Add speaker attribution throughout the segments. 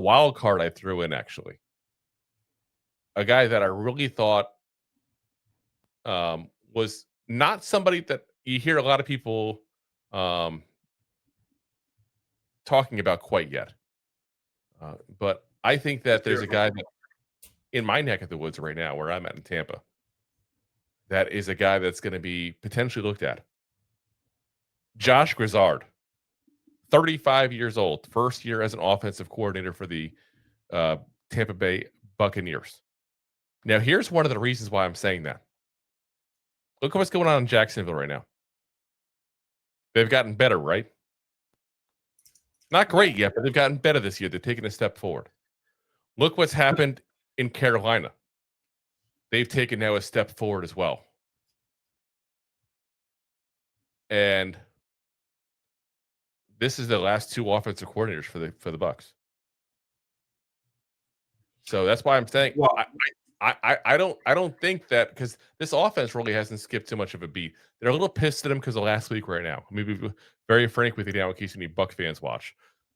Speaker 1: wild card I threw in, actually. A guy that I really thought was not somebody that you hear a lot of people um, talking about quite yet. But I think that
Speaker 2: Let's
Speaker 1: there's
Speaker 2: hear
Speaker 1: a
Speaker 2: it from
Speaker 1: guy
Speaker 2: him.
Speaker 1: that in my neck of the woods right now, where I'm at in Tampa, that is a guy that's going to be potentially looked at. Josh Grizzard, 35 years old, first year as an offensive coordinator for the uh, Tampa Bay Buccaneers. Now, here's one of the reasons why I'm saying that. Look at what's going on in Jacksonville right now. They've gotten better, right? Not great yet, but they've gotten better this year. They're taking a step forward. Look what's happened in Carolina. They've taken now a step forward as well. And this is the last two offensive coordinators for the Bucs. So that's why I'm saying
Speaker 2: Well,
Speaker 1: I don't think that, because this offense really hasn't skipped too much of a beat. They're a little pissed at him because of last week right now. Let me be very frank with you now in case any Buck fans watch.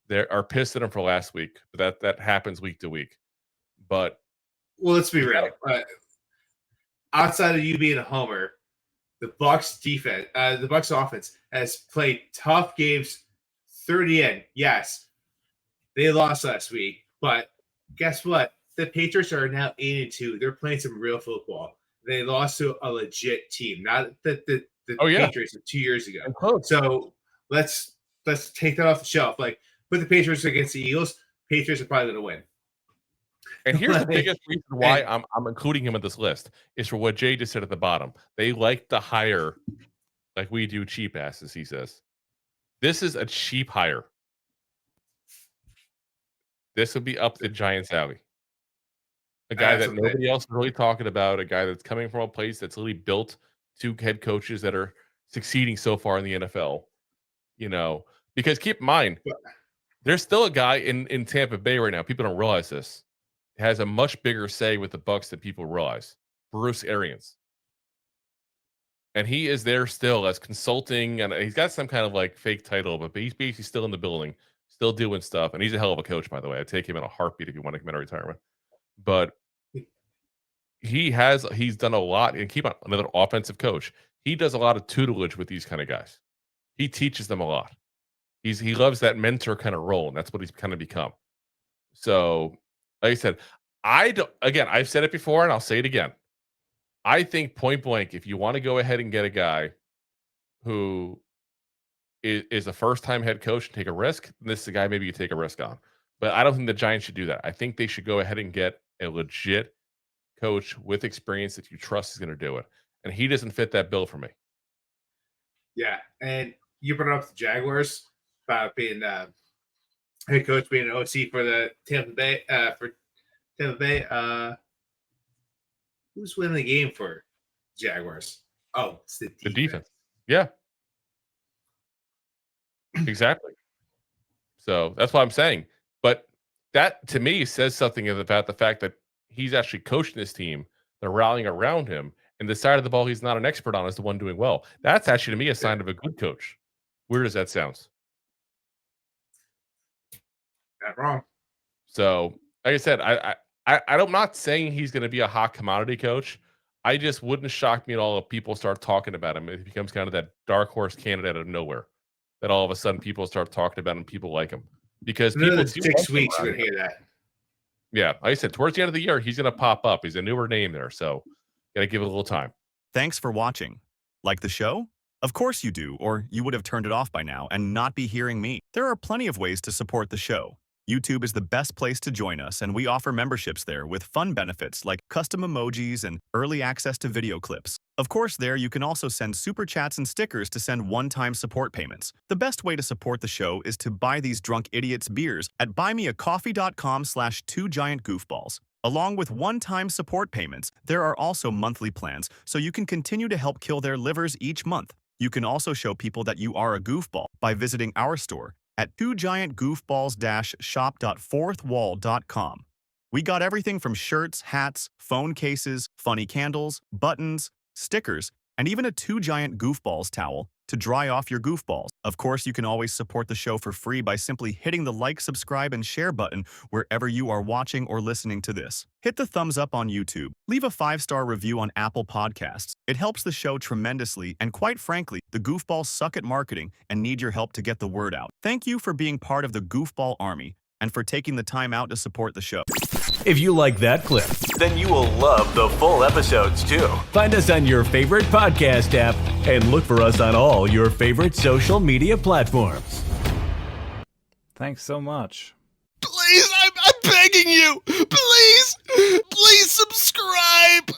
Speaker 1: They are pissed at him for last week, but that happens week to week. But
Speaker 2: let's be real. Outside of you being a homer, the Bucs defense, the Bucs offense has played tough games. 30 in, yes, they lost last week, but guess what? The Patriots are now 8-2. They're playing some real football. They lost to a legit team, not the Patriots of 2 years ago. So let's take that off the shelf. Like, put the Patriots against the Eagles. Patriots are probably going to win.
Speaker 1: And here's the biggest reason why I'm including him in this list is for what Jay just said at the bottom. They like to hire like we do cheap asses, he says. This is a cheap hire. This would be up the Giants' alley. A guy that nobody else is really talking about, a guy that's coming from a place that's really built to head coaches that are succeeding so far in the NFL. You know, because keep in mind, there's still a guy in Tampa Bay right now. People don't realize this. Has a much bigger say with the Bucs than people realize. Bruce Arians. And he is there still as consulting, and he's got some kind of like fake title, but he's basically still in the building, still doing stuff. And he's a hell of a coach, by the way. I'd take him in a heartbeat if you want to come out of retirement. But he's done a lot, and keep on another offensive coach. He does a lot of tutelage with these kind of guys. He teaches them a lot. He loves that mentor kind of role, and that's what he's kind of become. So, like I said, I've said it before and I'll say it again. I think point blank, if you want to go ahead and get a guy who is a first-time head coach and take a risk, this is a guy maybe you take a risk on. But I don't think the Giants should do that. I think they should go ahead and get a legit coach with experience that you trust is going to do it. And he doesn't fit that bill for me.
Speaker 2: Yeah, and you brought up the Jaguars about being head coach, being an OC for the Tampa Bay. Who's winning the game for Jaguars? Oh, it's the defense.
Speaker 1: Yeah. Exactly. So that's what I'm saying. But that to me says something about the fact that he's actually coaching this team. They're rallying around him, and the side of the ball he's not an expert on is the one doing well. That's actually to me a sign of a good coach. Weird as that sounds.
Speaker 2: Not wrong.
Speaker 1: So, like I said, I'm not saying he's going to be a hot commodity coach. I just wouldn't shock me at all if people start talking about him. It becomes kind of that dark horse candidate out of nowhere. That all of a sudden people start talking about him, people like him. Because people
Speaker 2: 6 weeks you're going to hear that.
Speaker 1: Yeah, like I said, towards the end of the year, he's going to pop up. He's a newer name there, so got to give it a little time.
Speaker 3: Thanks for watching. Like the show? Of course you do, or you would have turned it off by now and not be hearing me. There are plenty of ways to support the show. YouTube is the best place to join us, and we offer memberships there with fun benefits like custom emojis and early access to video clips. Of course, there you can also send super chats and stickers to send one-time support payments. The best way to support the show is to buy these drunk idiots beers at buymeacoffee.com/2giantgoofballs. Along with one-time support payments, there are also monthly plans, so you can continue to help kill their livers each month. You can also show people that you are a goofball by visiting our store at 2giantgoofballs-shop.fourthwall.com. We got everything from shirts, hats, phone cases, funny candles, buttons, stickers, and even a 2 Giant Goofballs towel to dry off your goofballs. Of course, you can always support the show for free by simply hitting the like, subscribe, and share button wherever you are watching or listening to this. Hit the thumbs up on YouTube. Leave a 5-star review on Apple Podcasts. It helps the show tremendously, and quite frankly, the goofballs suck at marketing and need your help to get the word out. Thank you for being part of the Goofball Army and for taking the time out to support the show.
Speaker 4: If you like that clip,
Speaker 5: then you will love the full episodes too.
Speaker 4: find us on your favorite podcast app and look for us on all your favorite social media platforms.
Speaker 6: Thanks so much.
Speaker 7: Please, I'm begging you. Please subscribe.